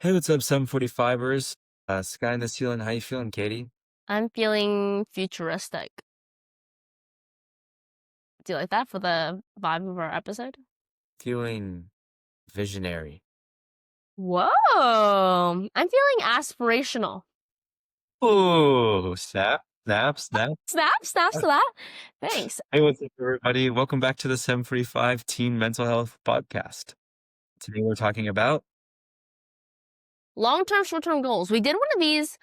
Hey, what's up, 745ers? Sky in the ceiling. How you feeling, Katie? I'm feeling futuristic. Do you like that for the vibe of our episode? Feeling visionary. Whoa! I'm feeling aspirational. Oh, snap, snap, snap. Snaps to that. Thanks. Hey, what's up, everybody? Welcome back to the 745 Teen Mental Health Podcast. Today we're talking about, Long-term, short-term goals. We did one of these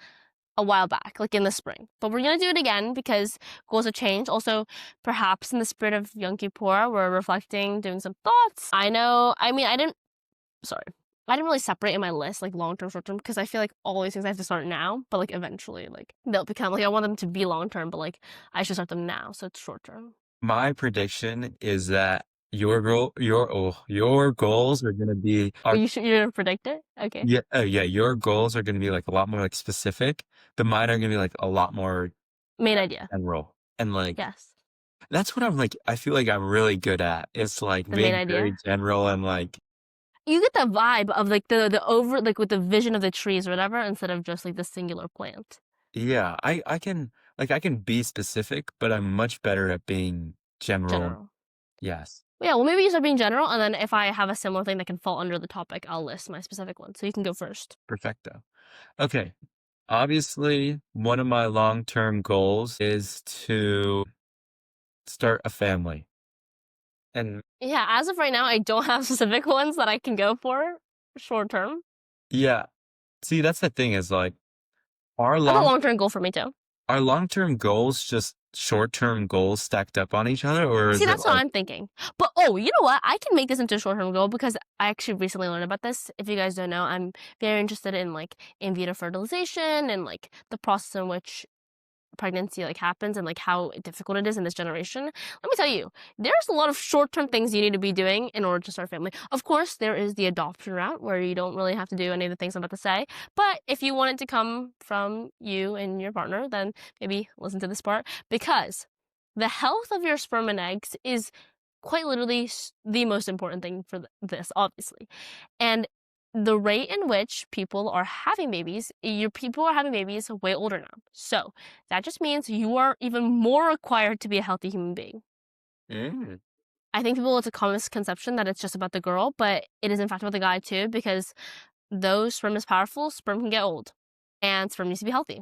a while back, like in the spring, but we're gonna do it again because goals have changed. Also, perhaps in the spirit of Yom Kippur, we're reflecting, doing some thoughts. I didn't really separate in my list like long term, short term because I feel like all these things I have to start now, but like eventually like they'll become like I want them to be long term, but like I should start them now, so it's short term. my prediction is that your goals are gonna be are You're gonna predict it? Okay. yeah, your goals are gonna be like a lot more like specific. The mine are gonna be like a lot more Main idea. general. And like Yes. that's what I feel like I'm really good at. It's like The main being very idea. general and like, You get the vibe of like the over like with the vision of the trees or whatever instead of just like the singular plant. yeah, I can be specific, but I'm much better at being general. General. Yes. Yeah, well maybe you start being general and then if I have a similar thing that can fall under the topic, I'll list my specific one. So you can go first. Perfecto. Okay. Obviously, one of my long-term goals is to start a family. And Yeah, as of right now, I don't have specific ones that I can go for short term. yeah, see, that's the thing is like our That's a long long term goal for me too. our long-term goals just short-term goals stacked up on each other, or See, is it that's what like, I'm thinking. But oh, you know what? I can make this into a short term goal because I actually recently learned about this. If you guys don't know, I'm very interested in like in vitro fertilization and like the process in which pregnancy like happens and like how difficult it is in this generation. Let me tell you, there's a lot of short-term things you need to be doing in order to start a family. Of course, there is the adoption route where you don't really have to do any of the things I'm about to say. But if you want it to come from you and your partner, then maybe listen to this part because the health of your sperm and eggs is quite literally the most important thing for this, obviously. And the rate in which people are having babies, your people are having babies way older now. So that just means you are even more required to be a healthy human being. mm, I think people, it's a common misconception that it's just about the girl, but it is in fact about the guy too, because though sperm is powerful, sperm can get old. And sperm needs to be healthy.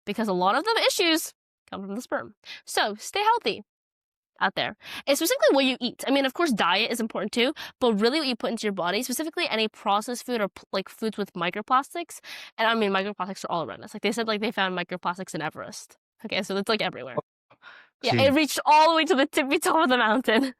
Because a lot of the issues come from the sperm. So stay healthy out there. And specifically what you eat. I mean, of course, diet is important too, but really what you put into your body, specifically any processed food or like foods with microplastics. And I mean, microplastics are all around us. Like they said, like they found microplastics in Everest. Okay, so it's like everywhere. Yeah, see, it reached all the way to the tippy top of the mountain.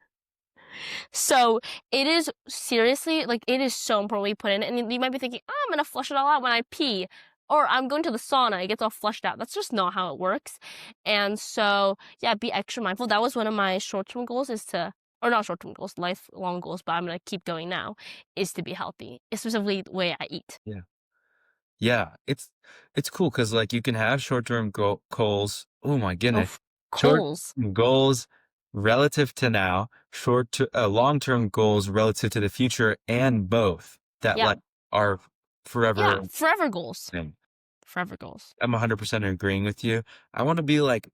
So it is seriously, like it is so important what you put in. And you might be thinking, oh, I'm gonna flush it all out when I pee. Or I'm going to the sauna, it gets all flushed out. That's just not how it works. And so, yeah, be extra mindful. That was one of my short-term goals is to, or not short-term goals, lifelong goals, but I'm gonna keep going now, is to be healthy, specifically the way I eat. yeah. Yeah, it's cool because like you can have short-term goals. Oh my Oh, goodness. Short goals. goals relative to now, long-term goals relative to the future, and both that Yeah, like are yeah, forever forever goals. thing. Forever goals. I'm 100% agreeing with you. I want to be like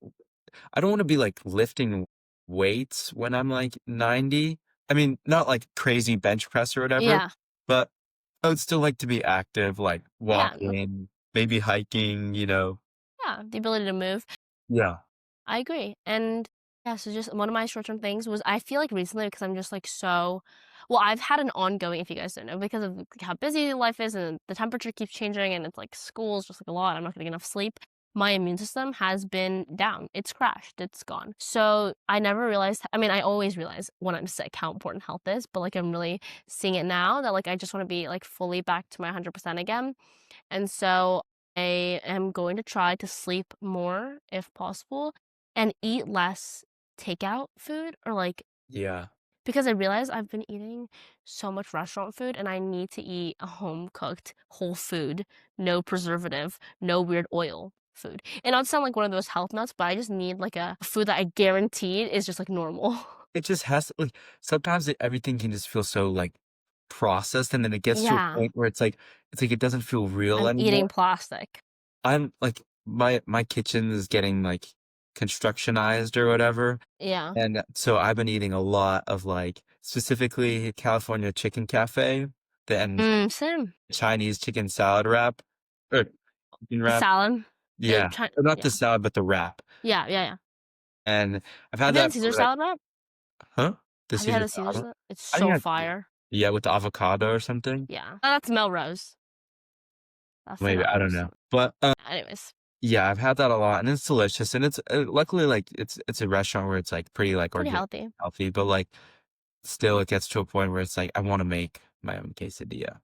I don't want to be like lifting weights when I'm like 90. I mean, not like crazy bench press or whatever, Yeah, but I would still like to be active, like yeah, no, walking, maybe hiking. yeah, the ability to move. Yeah. I agree. And yeah, so just one of my short term things was I feel like recently because I'm just like so well, I've had an ongoing, if you guys don't know, because of like, how busy life is and the temperature keeps changing and it's like school's just like a lot. I'm not getting enough sleep. My immune system has been down. It's crashed. It's gone. So I never realized, I mean, I always realize when I'm sick how important health is, but like I'm really seeing it now that like I just want to be like fully back to my 100% again. And so I am going to try to sleep more if possible and eat less takeout food or like Yeah. because I realize I've been eating so much restaurant food and I need to eat a home cooked whole food, no preservative, no weird oil food. And not to sound like one of those health nuts, but I just need like a food that I guaranteed is just like normal. It just has to, like, sometimes everything can just feel so like processed, and then it gets to a Yeah. point where it's like it doesn't feel real I'm anymore. eating plastic. I'm like my kitchen is getting, like, constructionized or whatever, Yeah. and so I've been eating a lot of, like, specifically California Chicken Cafe, and Same. Chinese chicken salad wrap, or chicken The wrap. salad. Yeah. Or not the Yeah. salad, but the wrap, Yeah, yeah, yeah. and I've had Have you had that the Caesar for, like. salad wrap? Huh? The Have you had Caesar the Caesar salad? salad? It's I think so fire. yeah, with the avocado or something? Yeah. Oh, that's Melrose. That's the Maybe, I don't Melrose. know. But, Anyways. yeah, I've had that a lot, and it's delicious, and it's, luckily, like, it's a restaurant where it's, like, pretty, like, Pretty organic, healthy. healthy, but, like, still it gets to a point where it's like, I wanna make my own quesadilla.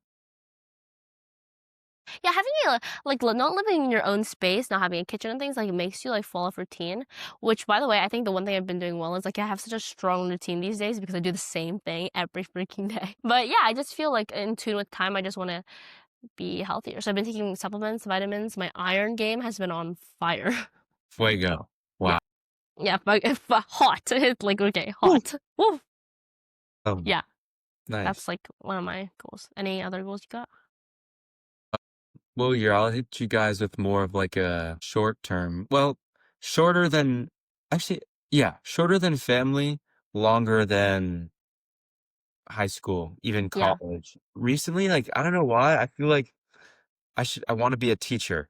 Yeah, having a like not living in your own space, not having a kitchen and things like it makes you like fall off routine. Which, by the way, I think the one thing I've been doing well is like I have such a strong routine these days because I do the same thing every freaking day. But yeah, I just feel like in tune with time. I just want to be healthier. So I've been taking supplements, vitamins. My iron game has been on fire. Fuego. Yeah, Wow. yeah, but if hot, it's like okay, Woo! hot. Woo. Oh, Yeah, that's nice. like one of my goals. Any other goals you got? Well, yeah, I'll hit you guys with more of, like, a short term, well, shorter than, actually, yeah, shorter than family, longer than high school, even Yeah, college. Recently, like, I don't know why, I feel like I wanna be a teacher.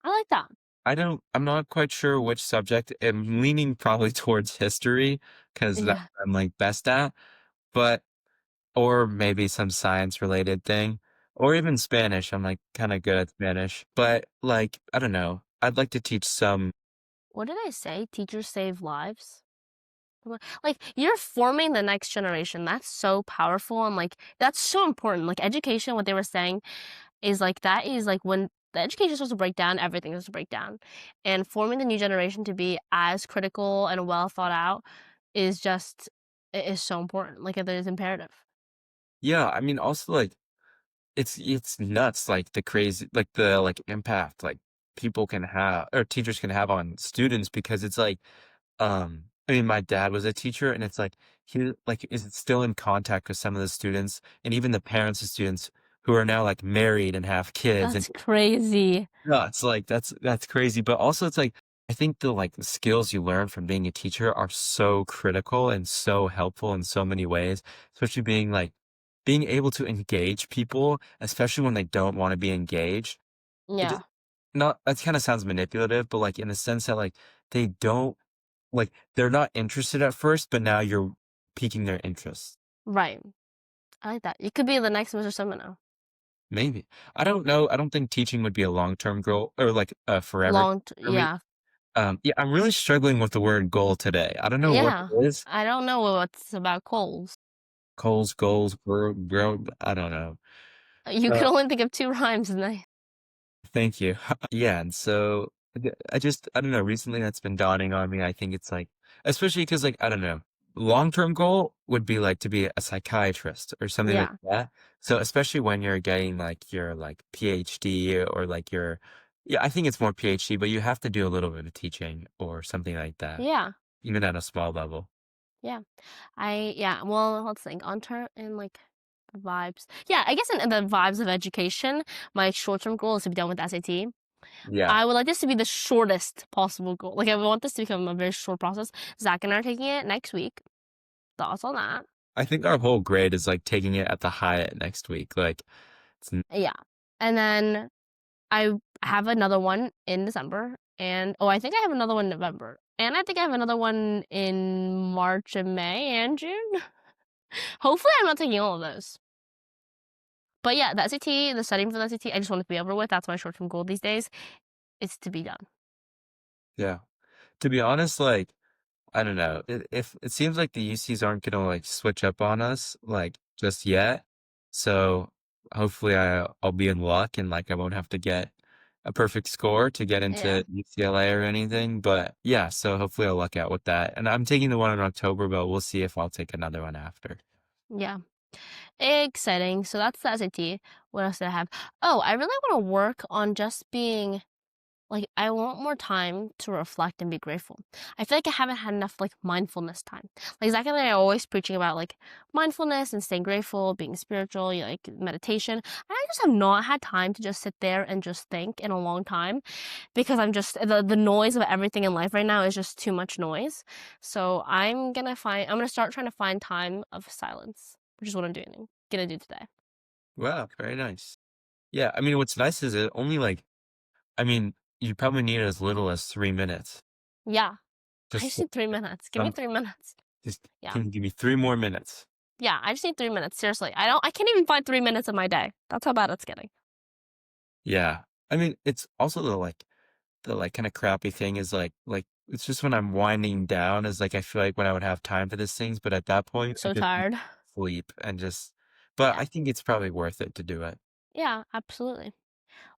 I like that. I'm not quite sure which subject. I'm leaning probably towards history because that's Yeah, what I'm, like, best at, but or maybe some science related thing, or even Spanish. I'm, like, kinda good at Spanish, but, like, I don't know. I'd like to teach some. what did I say? Teachers save lives. Like, you're forming the next generation. That's so powerful and, like, that's so important. Like, education, what they were saying is, like, that is, like, when the education starts to break down, everything starts to break down. And forming the new generation to be as critical and well thought out is just it is so important. Like, it is imperative. Yeah, I mean, also, like, it's nuts, like, the crazy, like, the, like, impact, like, people can have or teachers can have on students because it's like, I mean, my dad was a teacher, and it's like he, like, is still in contact with some of the students and even the parents of students who are now, like, married and have kids, and That's crazy. no, it's like that's crazy, but also it's like I think the skills you learn from being a teacher are so critical and so helpful in so many ways, especially being able to engage people, especially when they don't want to be engaged. It just Yeah, not that kind of sounds manipulative, but like in the sense that like they don't they're not interested at first, but now you're piquing their interest. right. I like that. You could be the next Mr. Seminar. Maybe. I don't know. I don't think teaching would be a long-term goal or like a forever for me. Yeah. Yeah, I'm really struggling with the word goal today. I don't know what Yeah. it is. I don't know what's about coals. Goals, goals, grow, I don't know. You Uh, could only think of 2 rhymes and I Thank you. Yeah, and so I don't know, recently that's been dawning on me. I think it's like, especially because like, I don't know, long-term goal would be like to be a psychiatrist or something like yeah. that. So especially when you're getting like your like PhD or like your, yeah, I think it's more PhD, but you have to do a little bit of teaching or something like that, Yeah. even at a small level. Yeah. Yeah, well, let's think. On turn in like vibes. Yeah, I guess in the vibes of education, my short-term goal is to be done with SAT. Yeah. I would like this to be the shortest possible goal. Like I want this to become a very short process. Zach and I are taking it next week. Thoughts on that? I think our whole grade is like taking it at the Hyatt next week. Like, it's, Yeah. And then I have another one in December and oh, I think I have another one in November. And I think I have another one in March and May and June. Hopefully I'm not taking all of those. But yeah, the SAT, the studying for the SAT, I just want it to be over with. That's my short-term goal these days. It's to be done. yeah. To be honest, like, I don't know. If it seems like the UCs aren't gonna like switch up on us like just yet, so hopefully I'll be in luck and like I won't have to get a perfect score to get Yeah. into UCLA or anything. But yeah, so hopefully I'll luck out with that. And I'm taking the one in October, but we'll see if I'll take another one after. Yeah. Exciting. So that's the SAT. What else did I have? Oh, I really want to work on just being Like, I want more time to reflect and be grateful. I feel like I haven't had enough, like, mindfulness time. Like, exactly like I'm always preaching about, like, mindfulness and staying grateful, being spiritual, like, meditation. I just have not had time to just sit there and just think in a long time because I'm just the noise of everything in life right now is just too much noise. So I'm gonna start trying to find time of silence, which is what gonna do today. Wow, very nice. Yeah, I mean, what's nice is it only like I mean, you probably need as little as 3 minutes. Yeah. I Just just need 3 minutes. Give me some 3 minutes. just Yeah. can you give me 3 more minutes? Yeah, I just need 3 minutes. Seriously. I can't even find 3 minutes of my day. That's how bad it's getting. Yeah. I mean, it's also the, like, kinda crappy thing is, it's just when I'm winding down is, like, I feel like when I would have time for these things, but at that point, I So just need tired. to sleep and just but Yeah. I think it's probably worth it to do it. Yeah, absolutely.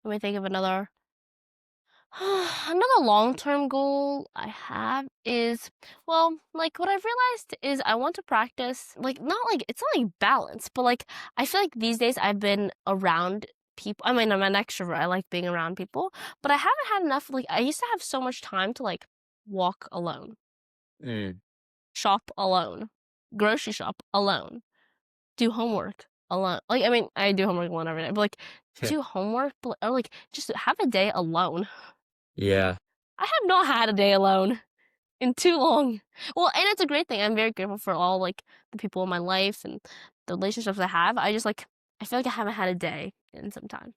Let me think of another another long-term goal I have is, well, like what I've realized is I want to practice, like, not like, it's not like balance, but like, I feel like these days I've been around people. I mean, I'm an extrovert. I like being around people, but I haven't had enough. Like, I used to have so much time to like walk alone, Mm. shop alone, grocery shop alone, do homework alone. Like, I mean, I do homework alone every day, but like, do homework, or like, just have a day alone. Yeah. I have not had a day alone in too long. Well, and it's a great thing. I'm very grateful for all like the people in my life and the relationships I have. I just like I feel like I haven't had a day in some time.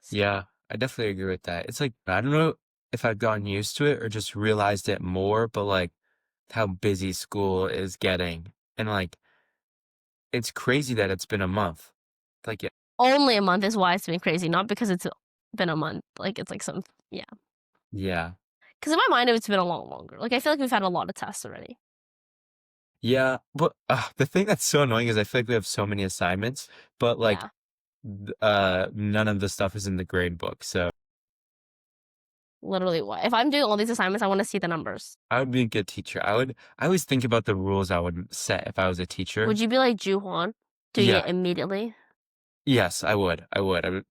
So Yeah, I definitely agree with that. It's like, I don't know if I've gotten used to it or just realized it more, but like how busy school is getting. And like, it's crazy that it's been a month. Like, only a month is why it's been crazy, not because it's been a month. Like it's like some yeah. yeah. Because in my mind it's been a lot longer. Like I feel like we've had a lot of tests already. Yeah. But the thing that's so annoying is I feel like we have so many assignments, but like, Yeah, none of the stuff is in the grade book. So literally. What if I'm doing all these assignments? I want to see the numbers. I would be a good teacher. I always think about the rules I would set if I was a teacher. Would you be like Juhwan, doing Yeah. it immediately? Yes, I would. I would.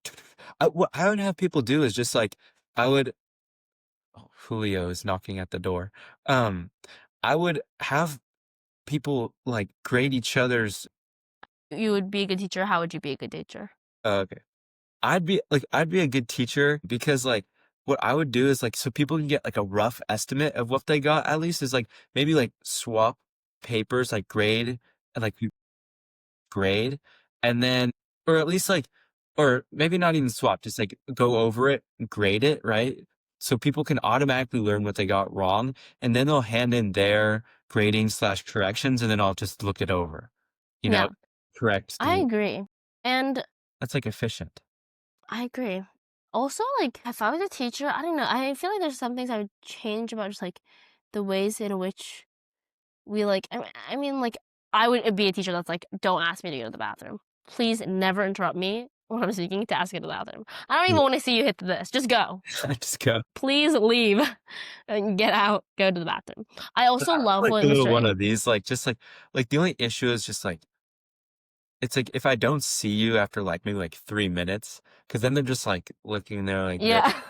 What I would have people do is just like, I would oh, Julio is knocking at the door. Um, I would have people like grade each other's. You would be a good teacher. How would you be a good teacher? Okay, I'd be a good teacher because like what I would do is like so people can get like a rough estimate of what they got at least is like maybe like swap papers like grade and like grade, and then or at least like or maybe not even swap, just like go over it, grade it, right? So people can automatically learn what they got wrong, and then they'll hand in their grading slash corrections, and then I'll just look it over, you know, Yeah, correct I the agree. And that's like efficient. I agree. Also, like, if I was a teacher, I don't know. I feel like there's some things I would change about just like the ways in which we like. I mean, like, I would be a teacher that's like, don't ask me to go to the bathroom. Please never interrupt me when I'm speaking to ask you to the bathroom. I don't even Yeah, want to see you hit this. Just go. I just go. Please leave and get out. Go to the bathroom. I But also I love would when like do one Mr. of these, like just like the only issue is just like it's like if I don't see you after like maybe like 3 minutes, because then they're just like looking there like they're Yeah.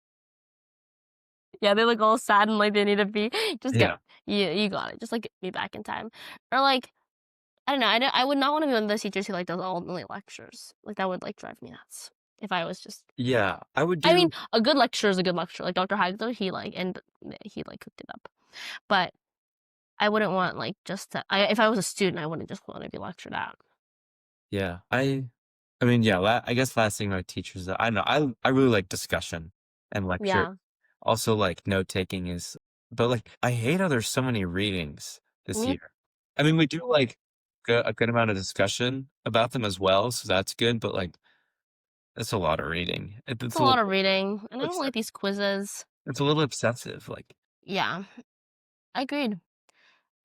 Yeah, they look all sad and like they need to be. Just go. yeah. You got it. Just like get me back in time. Or like I don't know. I would not want to be one of those teachers who like does all the lectures. Like that would like drive me nuts. If I was just, Yeah, I would I mean, do a good lecturer is a good lecturer. Like Dr. Hagler, he like cooked it up. But I wouldn't want like just to, if I was a student, I wouldn't just want to be lectured at. yeah. I mean, yeah, I guess last thing about teachers that I don't know, I really like discussion and lecture. Yeah. Also, like note taking is, but like I hate how there's so many readings this Mhm. year. I mean, we do like a good amount of discussion about them as well, so that's good. But like, it's a lot of reading. It's a lot of reading, and I don't It's like these quizzes. it's a little obsessive. Like, Yeah, I agreed.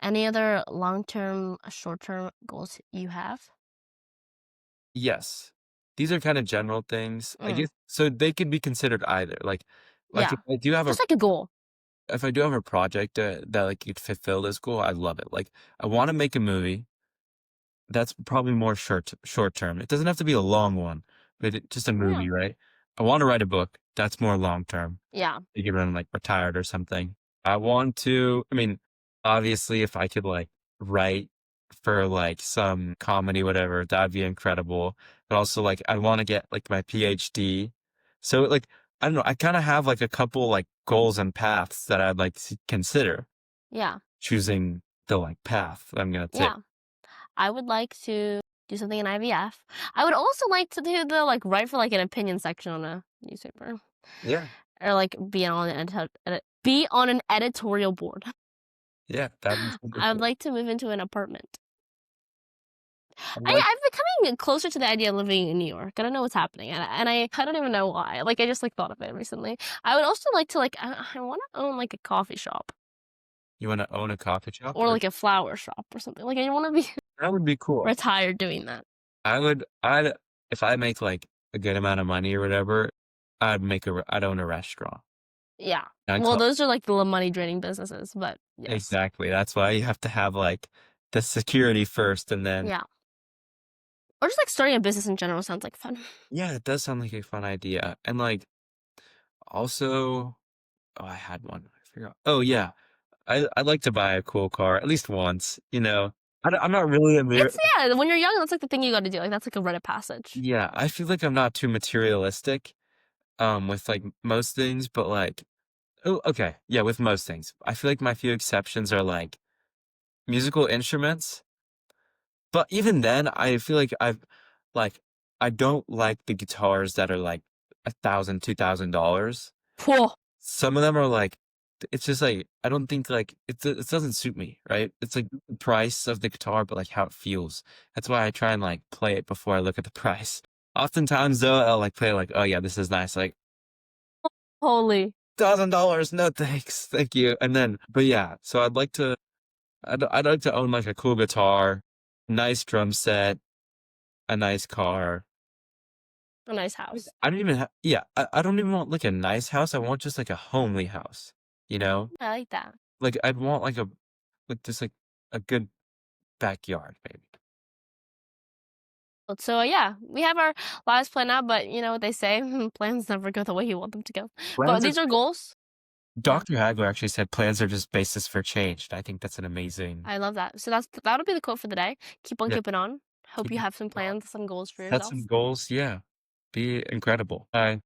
Any other long-term, short-term goals you have? yes, these are kind of general things. I Mm, guess so they could be considered either. Like yeah, if I do have a just like a goal. if I do have a project that like could fulfill this goal, I love it. Like I want to make a movie. That's probably more short term. It doesn't have to be a long one, but just a Yeah. movie, right? I wanna write a book. That's more long term. Yeah. Maybe when I'm, like, retired or something. I want to I mean, obviously, if I could, like, write for, like, some comedy, whatever, that'd be incredible. But also, like, I wanna get, like, my PhD. So, like, I don't know, I kinda have, like, a couple, like, goals and paths that I'd like to consider Yeah. choosing the, like, path that I'm gonna take. Yeah. I would like to do something in IVF. I would also like to do the, like, write for, like, an opinion section on a newspaper Yeah. or, like, be on an editorial board. Yeah, that'd be super I would cool. like to move into an apartment. I'm like I'm becoming closer to the idea of living in New York. I don't know what's happening, and I don't even know why. Like, I just, like, thought of it recently. I would also like to, like I wanna own, like, a coffee shop you wanna own a coffee shop or, or like, a flower shop or something. Like, I wanna be that would be cool. retired doing that. I'd if I make, like, a good amount of money or whatever, I'd own a restaurant. Yeah. I'd Well, call those are, like, the money draining businesses, but yes. exactly, that's why you have to have, like, the security first and then Yeah. Or just, like, starting a business in general sounds like fun. yeah, it does sound like a fun idea, and, like, also oh, I had one, I forgot oh, yeah, I'd like to buy a cool car at least once, you know? I'm not really a It's yeah, when you're young, that's, like, the thing you gotta do, like, that's, like, a rite of passage. yeah, I feel like I'm not too materialistic, with, like, most things, but, like oh, okay, yeah, with most things. I feel like my few exceptions are, like, musical instruments, but even then, I feel like like, I don't like the guitars that are, like, 1,000, $2,000. Phew. Some of them are, like it's just, like, I don't think, like it doesn't suit me, right? It's, like, the price of the guitar, but, like, how it feels. That's why I try and, like, play it before I look at the price. Oftentimes, though, I'll, like, play, like, "Oh, yeah, this is nice," like, Holy. $1,000, no thanks, thank you, and then but, yeah, so I'd like to own, like, a cool guitar, nice drum set, a nice car. A nice house. I don't even yeah, I don't even want, like, a nice house, I want just, like, a homely house, you know? I like that. Like, I'd want, like, just, like, a good backyard, maybe. But so, yeah, we have our lives planned out, but you know what they say, plans never go the way you want them to go. But Plans are these are goals. Yeah, Dr. Hagler actually said plans are just basis for change, and I think that's an amazing I love that. So that'll be the quote for the day. Keep on yeah, keeping on. Hope keep you it have some going. plans, some goals for Set some yourself. goals, yeah. Be incredible. Bye.